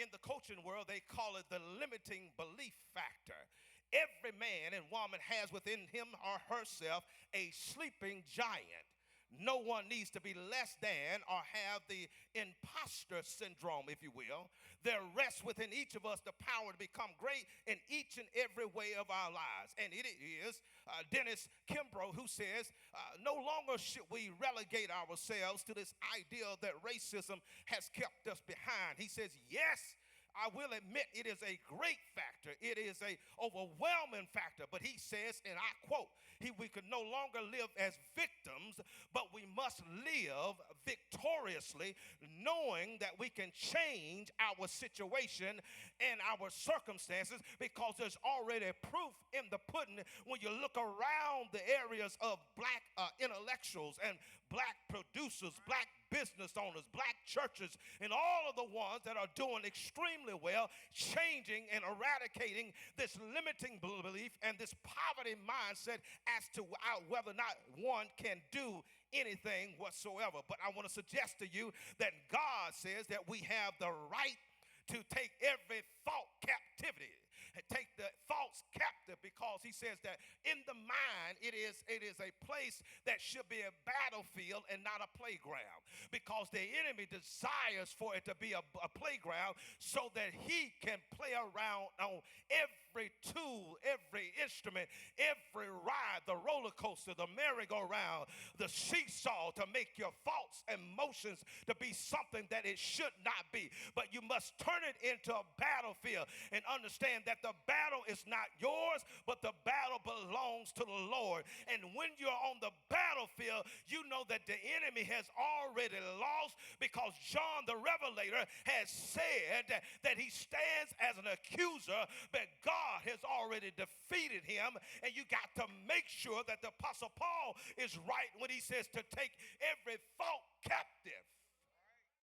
in the coaching world, they call it the limiting belief factor. Every man and woman has within him or herself a sleeping giant. No one needs to be less than or have the imposter syndrome, if you will. There rests within each of us the power to become great in each and every way of our lives. And it is Dennis Kimbrough who says, no longer should we relegate ourselves to this idea that racism has kept us behind. He says, yes, I will admit it is a great factor. It is a overwhelming factor. But he says, and I quote, we could no longer live as victims, but we must live victoriously, knowing that we can change our situation and our circumstances because there's already proof in the pudding when you look around the areas of black intellectuals and black producers, black business owners, black churches, and all of the ones that are doing extremely well, changing and eradicating this limiting belief and this poverty mindset as to whether or not one can do anything whatsoever. But I want to suggest to you that God says that we have the right to take every thought captivity and take the thoughts captive, because he says that in the mind it is a place that should be a battlefield and not a playground, because the enemy desires for it to be a playground so that he can play around on every tool, every instrument, every ride, the roller coaster, the merry-go-round, the seesaw, to make your thoughts and emotions to be something that it should not be. But you must turn it into a battlefield and understand that the battle is not yours, but the battle belongs to the Lord. And when you're on the battlefield, you know that the enemy has already lost, because John the Revelator has said that he stands as an accuser, but God has already defeated him. And you got to make sure that the Apostle Paul is right when he says to take every thought captive